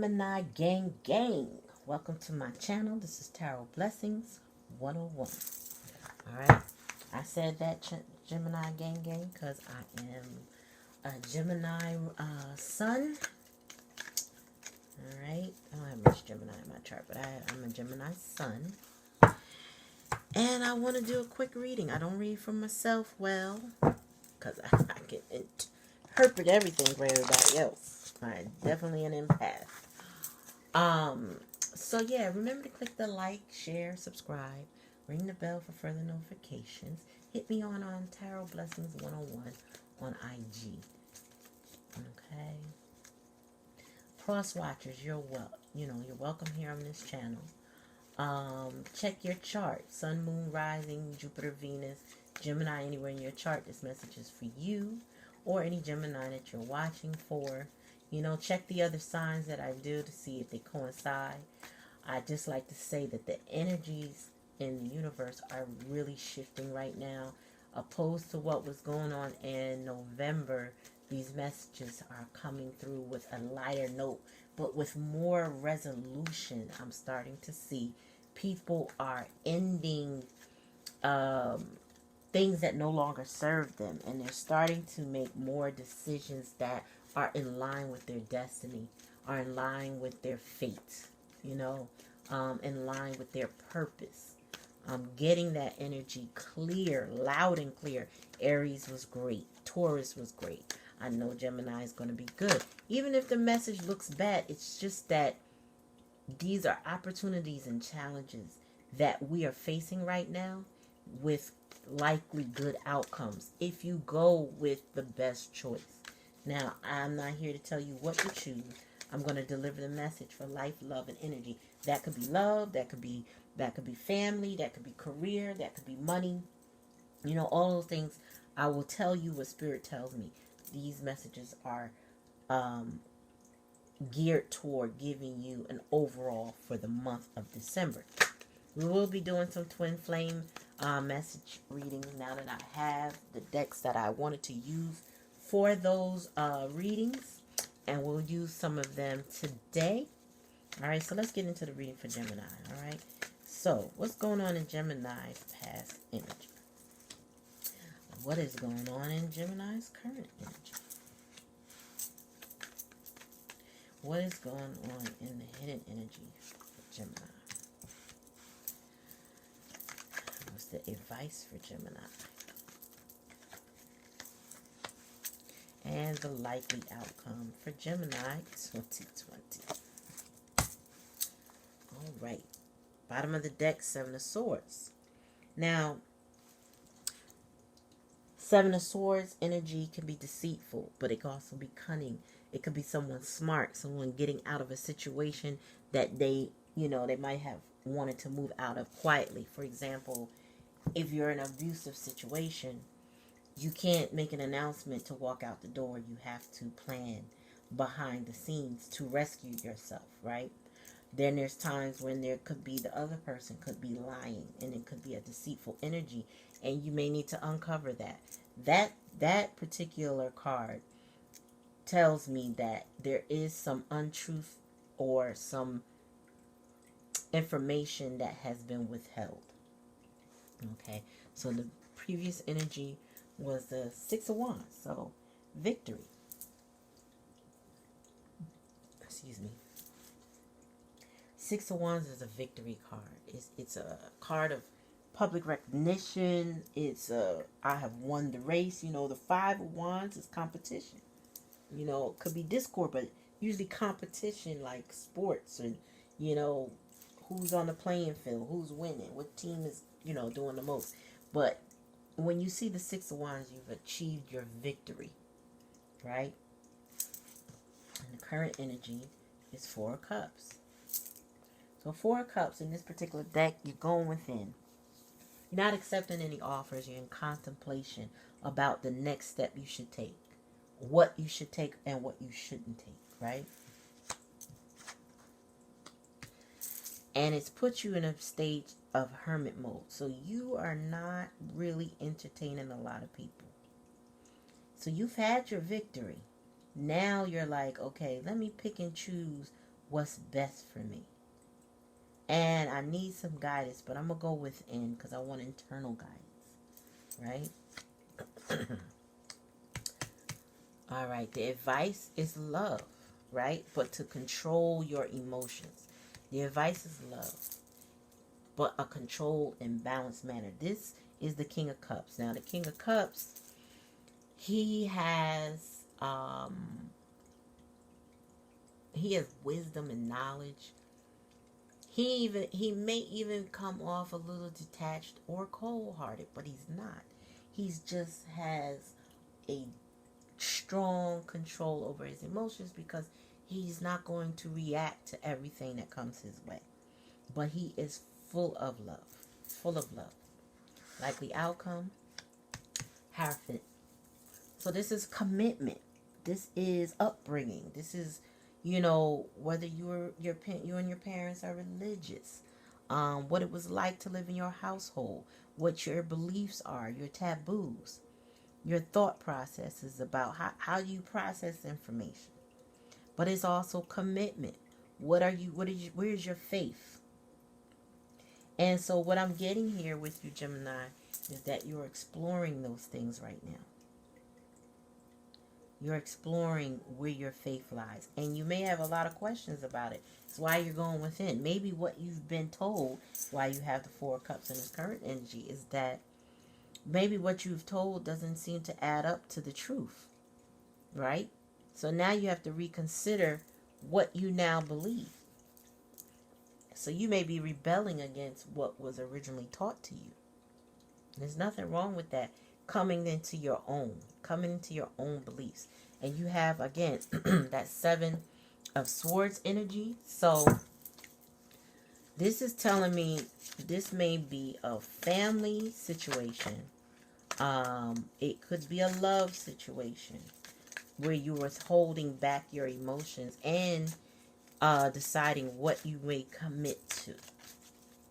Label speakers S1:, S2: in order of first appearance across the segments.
S1: Gemini gang gang. Welcome to my channel. This is Tarot Blessings 101. Alright. I said that Gemini gang gang because I am a Gemini sun. Alright. I don't have much Gemini in my chart, but I'm a Gemini sun. And I want to do a quick reading. I don't read for myself well because I can interpret everything for everybody else. I'm definitely an empath. So yeah, remember to click the like, share, subscribe, ring the bell for further notifications. Hit me on Tarot Blessings 101 on IG. Okay. Cross watchers, you're welcome here on this channel. Check your chart. Sun, Moon, Rising, Jupiter, Venus, Gemini, anywhere in your chart. This message is for you or any Gemini that you're watching for. Check the other signs that I do to see if they coincide. I just like to say that the energies in the universe are really shifting right now. Opposed to what was going on in November, these messages are coming through with a lighter note, but with more resolution. I'm starting to see people are ending things that no longer serve them, and they're starting to make more decisions that are in line with their destiny, are in line with their fate, in line with their purpose. Getting that energy clear, loud and clear. Aries was great. Taurus was great. I know Gemini is going to be good. Even if the message looks bad, it's just that these are opportunities and challenges that we are facing right now with likely good outcomes if you go with the best choice. Now, I'm not here to tell you what to choose. I'm going to deliver the message for life, love, and energy. That could be love, that could be family, that could be career, that could be money. All those things. I will tell you what Spirit tells me. These messages are geared toward giving you an overall for the month of December. We will be doing some twin flame message readings now that I have the decks that I wanted to use for those readings, and we'll use some of them today. All right, so let's get into the reading for Gemini. All right, so what's going on in Gemini's past energy? What is going on in Gemini's current energy? What is going on in the hidden energy for Gemini? What's the advice for Gemini? And the likely outcome for Gemini 2020. All right. Bottom of the deck, Seven of Swords. Now, Seven of Swords energy can be deceitful, but it can also be cunning. It could be someone smart, someone getting out of a situation that they might have wanted to move out of quietly. For example, if you're in an abusive situation, you can't make an announcement to walk out the door. You have to plan behind the scenes to rescue yourself, right? Then there's times when there could be the other person could be lying, and it could be a deceitful energy, and you may need to uncover that. That particular card tells me that there is some untruth or some information that has been withheld. Okay, so the previous energy was the Six of Wands, so victory. Excuse me. Six of Wands is a victory card. It's a card of public recognition. I have won the race. The Five of Wands is competition. It could be discord, but usually competition, like sports, and who's on the playing field, who's winning, what team is doing the most. But when you see the Six of Wands, you've achieved your victory, right? And the current energy is Four of Cups. So Four of Cups in this particular deck, you're going within. You're not accepting any offers. You're in contemplation about the next step you should take. What you should take and what you shouldn't take, right? And it's put you in a stage of hermit mode. So you are not really entertaining a lot of people. So you've had your victory. Now you're like, okay, let me pick and choose what's best for me. And I need some guidance, but I'm going to go within because I want internal guidance, right? All right, the advice is love, right? But to control your emotions. The advice is love, but a controlled and balanced manner. This is the King of Cups. Now, the King of Cups, he has wisdom and knowledge. He may even come off a little detached or cold-hearted, but he's not. He's just has a strong control over his emotions because he's not going to react to everything that comes his way. But he is full of love. Full of love. Likely outcome, Hierophant. So this is commitment. This is upbringing. This is, whether you and your parents are religious, what it was like to live in your household, what your beliefs are, your taboos, your thought processes about how you process information. But it's also commitment. Where's your faith? And so what I'm getting here with you, Gemini, is that you're exploring those things right now. You're exploring where your faith lies. And you may have a lot of questions about it. It's why you're going within. Maybe what you've been told, why you have the Four of Cups in this current energy, is that maybe what you've told doesn't seem to add up to the truth. Right? So now you have to reconsider what you now believe. So you may be rebelling against what was originally taught to you. There's nothing wrong with that. Coming into your own beliefs. And you have, again, that Seven of Swords energy. So this is telling me this may be a family situation. It could be a love situation where you were holding back your emotions and deciding what you may commit to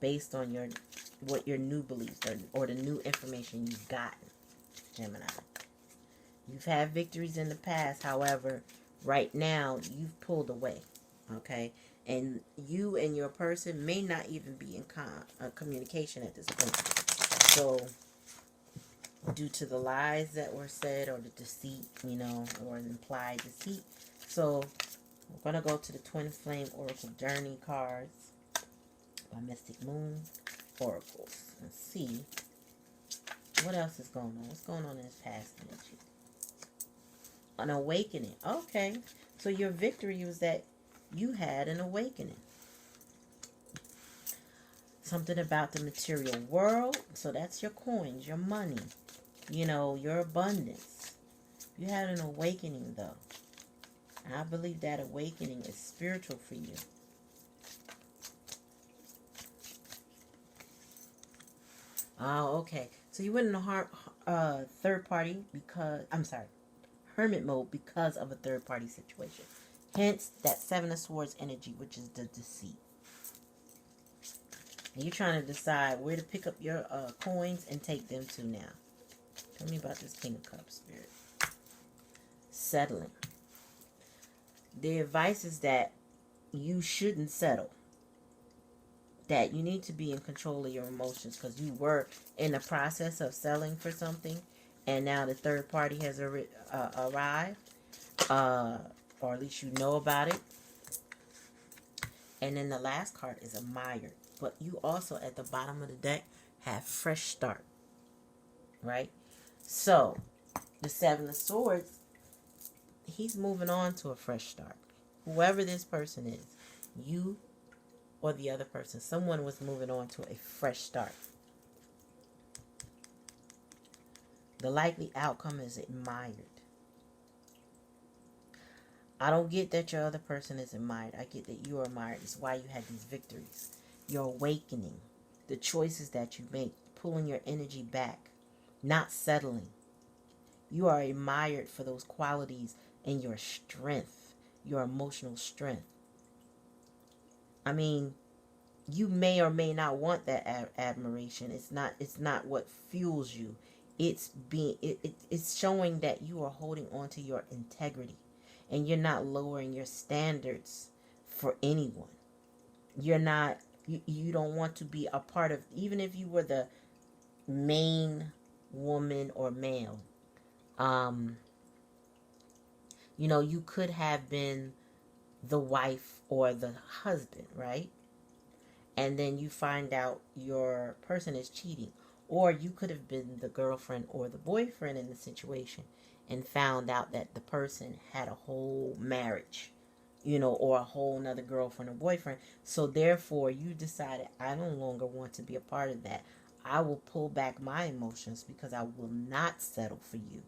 S1: based on what your new beliefs or the new information you've gotten, Gemini. You've had victories in the past, however, right now you've pulled away, okay? And you and your person may not even be in communication at this point. So, due to the lies that were said or the deceit, or an implied deceit. So, we're going to go to the Twin Flame Oracle Journey cards by Mystic Moon Oracles and see what else is going on. What's going on in this past energy? An awakening. Okay. So your victory was that you had an awakening. Something about the material world. So that's your coins, your money, your abundance. You had an awakening though. And I believe that awakening is spiritual for you. Oh, okay. So you went in a third party hermit mode because of a third party situation. Hence that Seven of Swords energy, which is the deceit. And you're trying to decide where to pick up your coins and take them to now. Tell me about this King of Cups, Spirit. Settling. The advice is that you shouldn't settle. That you need to be in control of your emotions because you were in the process of selling for something and now the third party has arrived, or at least you know about it. And then the last card is admired. But you also at the bottom of the deck have fresh start, right? So the Seven of Swords, he's moving on to a fresh start. Whoever this person is, you or the other person, someone was moving on to a fresh start. The likely outcome is admired. I don't get that your other person is admired. I get that you are admired. It's why you had these victories. Your awakening. The choices that you make. Pulling your energy back. Not settling. You are admired for those qualities and your strength. Your emotional strength. I mean, you may or may not want that admiration. It's not what fuels you. It's showing that you are holding on to your integrity and you're not lowering your standards for anyone. You're not, you don't want to be a part of, even if you were the main woman or male. You know, you could have been the wife or the husband, right? And then you find out your person is cheating. Or you could have been the girlfriend or the boyfriend in the situation and found out that the person had a whole marriage, you know, or a whole nother girlfriend or boyfriend. So therefore you decided, I no longer want to be a part of that. I will pull back my emotions because I will not settle for you.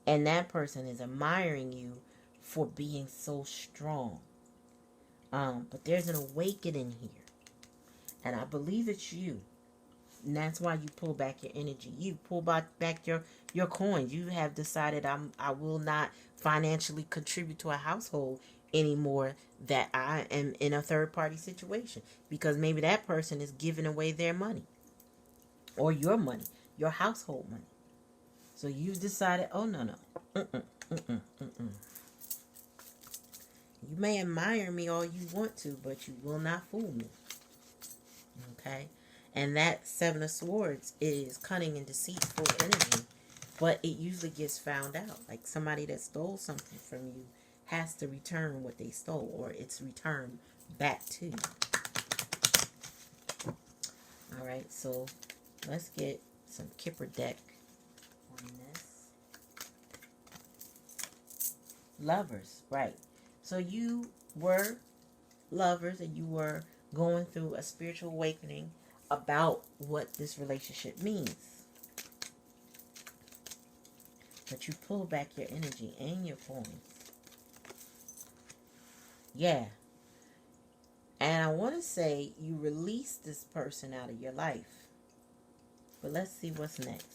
S1: And that person is admiring you for being so strong. But there's an awakening here. And I believe it's you. And that's why you pull back your energy. You pull back your coins. You have decided I will not financially contribute to a household anymore, that I am in a third party situation. Because maybe that person is giving away their money. Or your money. Your household money. So you've decided, oh no. You may admire me all you want to, but you will not fool me. Okay? And that Seven of Swords is cunning and deceitful energy, but it usually gets found out. Like somebody that stole something from you has to return what they stole, or it's returned back to you. Alright, so let's get some Kipper deck on this. Lovers, right. So you were lovers and you were going through a spiritual awakening about what this relationship means. But you pull back your energy and your coins. Yeah. And I want to say you release this person out of your life. But let's see what's next.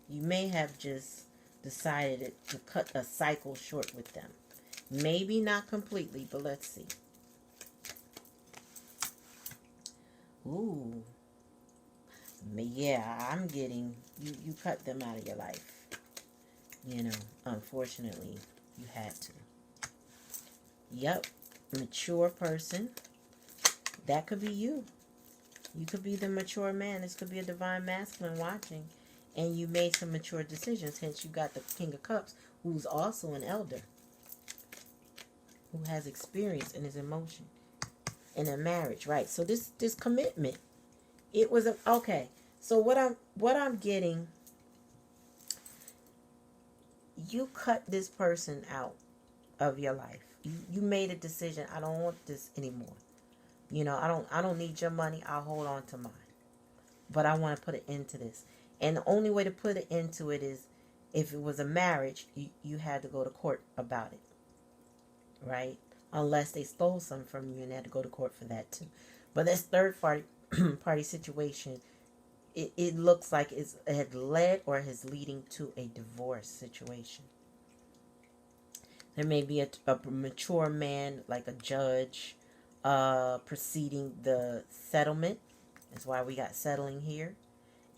S1: You may have just decided to cut a cycle short with them. Maybe not completely, but let's see. Ooh. Yeah, I'm getting, you cut them out of your life. You know, unfortunately, you had to. Yep, mature person. That could be you. You could be the mature man. This could be a divine masculine watching. And you made some mature decisions. Hence, you got the King of Cups, who's also an elder. Who has experience in his emotion. In a marriage, right? So this commitment. It was okay. So what I'm getting, you cut this person out of your life. You made a decision. I don't want this anymore. You know, I don't need your money. I'll hold on to mine. But I want to put an end to this. And the only way to put an end to it is if it was a marriage, you had to go to court about it. Right? Unless they stole something from you and had to go to court for that too. But this third party situation, it looks like it had led or is leading to a divorce situation. There may be a mature man, like a judge, preceding the settlement. That's why we got settling here.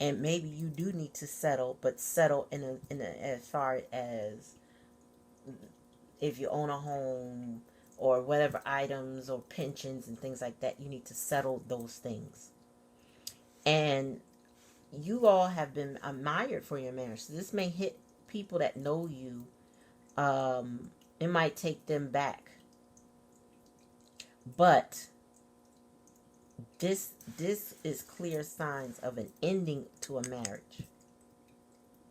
S1: And maybe you do need to settle, but settle in a as far as if you own a home or whatever items or pensions and things like that, you need to settle those things. And you all have been admired for your marriage. So this may hit people that know you. It might take them back. But this is clear signs of an ending to a marriage.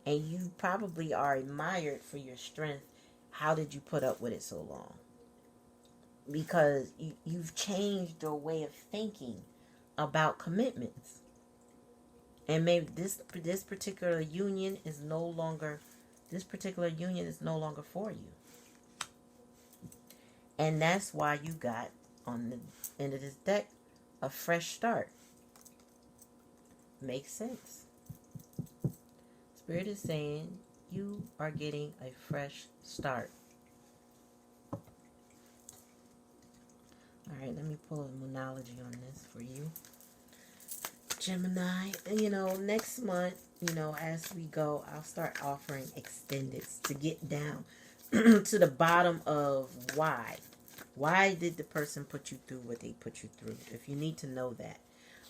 S1: And you probably are admired for your strength. How did you put up with it so long? Because you've changed your way of thinking about commitments. And maybe this particular union is no longer for you. And that's why you got, on the end of this deck, a fresh start. Makes sense. Spirit is saying you are getting a fresh start. Alright, let me pull a Moonology on this for you. Gemini, next month, as we go, I'll start offering extendeds to get down to the bottom of why Why did the person put you through what they put you through? If you need to know that,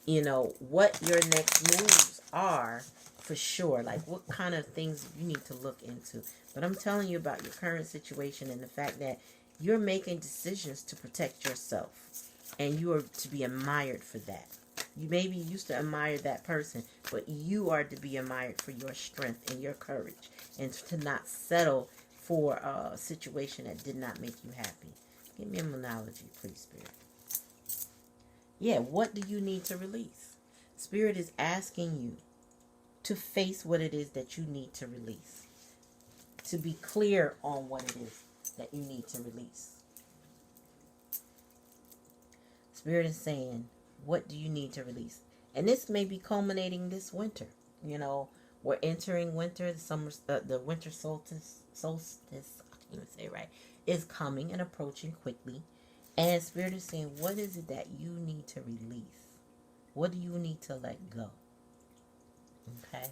S1: you know, what your next moves are for sure. Like what kind of things you need to look into. But I'm telling you about your current situation and the fact that you're making decisions to protect yourself. And you are to be admired for that. You maybe used to admire that person, but you are to be admired for your strength and your courage. And to not settle for a situation that did not make you happy. Give me a analogy, please, Spirit. Yeah, what do you need to release? Spirit is asking you to face what it is that you need to release. To be clear on what it is that you need to release. Spirit is saying, what do you need to release? And this may be culminating this winter. You know, we're entering winter. The winter solstice, I can't even say it right, is coming and approaching quickly. And Spirit is saying, what is it that you need to release? What do you need to let go? Okay?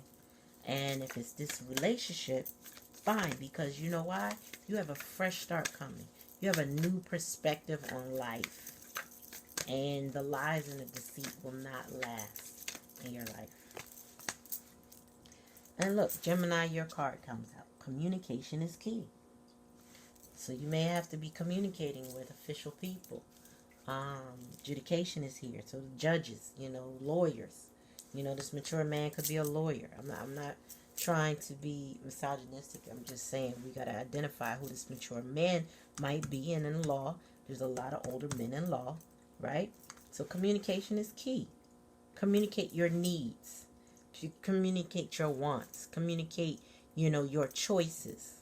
S1: And if it's this relationship, fine. Because you know why? You have a fresh start coming. You have a new perspective on life. And the lies and the deceit will not last in your life. And look, Gemini, your card comes out. Communication is key. So you may have to be communicating with official people. Adjudication is here. So the judges, you know, lawyers. You know, this mature man could be a lawyer. I'm not trying to be misogynistic. I'm just saying we got to identify who this mature man might be. And in law, there's a lot of older men in law, right? So communication is key. Communicate your needs. Communicate your wants. Communicate, you know, your choices.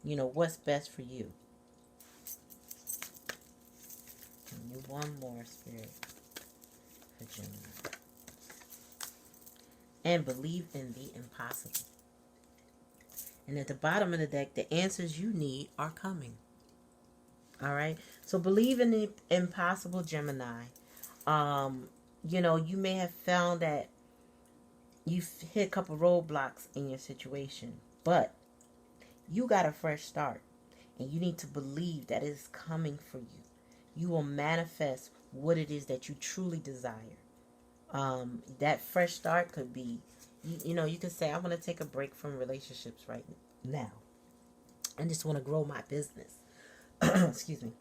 S1: You know, what's best for you. Give me one more, Spirit, for Gemini. And believe in the impossible. And at the bottom of the deck, the answers you need are coming. All right? So believe in the impossible, Gemini. You know, you may have found that you've hit a couple roadblocks in your situation. But you got a fresh start. And you need to believe that it is coming for you. You will manifest what it is that you truly desire. That fresh start could be, you know, you could say, I want to take a break from relationships right now. I just want to grow my business. Excuse me.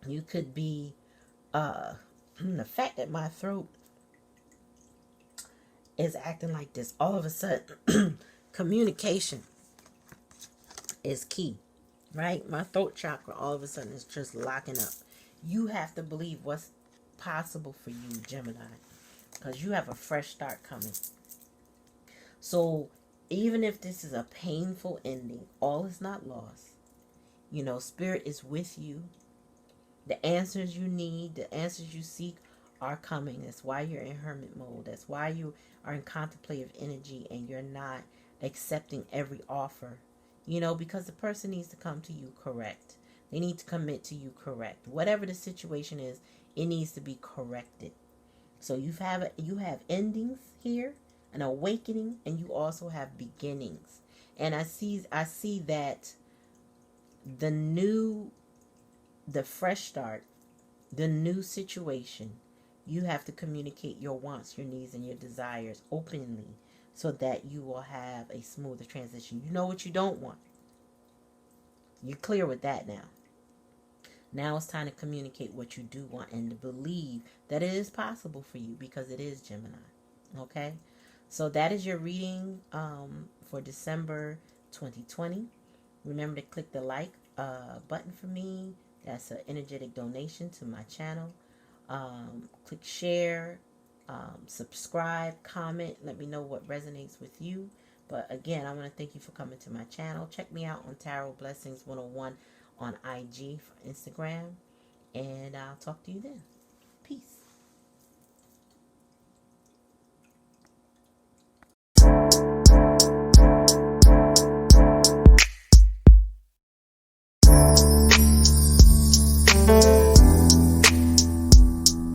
S1: You could be, the fact that my throat is acting like this. All of a sudden, communication is key, right? My throat chakra all of a sudden is just locking up. You have to believe what's possible for you, Gemini. Because you have a fresh start coming. So, even if this is a painful ending, all is not lost. You know, Spirit is with you. The answers you need, the answers you seek are coming. That's why you're in hermit mode. That's why you are in contemplative energy and you're not accepting every offer. You know, because the person needs to come to you correct. They need to commit to you correct. Whatever the situation is, it needs to be corrected. So you have endings here, an awakening, and you also have beginnings. And I see that the fresh start, the new situation, you have to communicate your wants, your needs, and your desires openly so that you will have a smoother transition. You know what you don't want. You're clear with that now. Now it's time to communicate what you do want and to believe that it is possible for you because it is, Gemini. Okay? So that is your reading for December 2020. Remember to click the like button for me. That's an energetic donation to my channel. Click share, subscribe, comment. Let me know what resonates with you. But again, I want to thank you for coming to my channel. Check me out on Tarot Blessings 101 on IG for Instagram. And I'll talk to you then.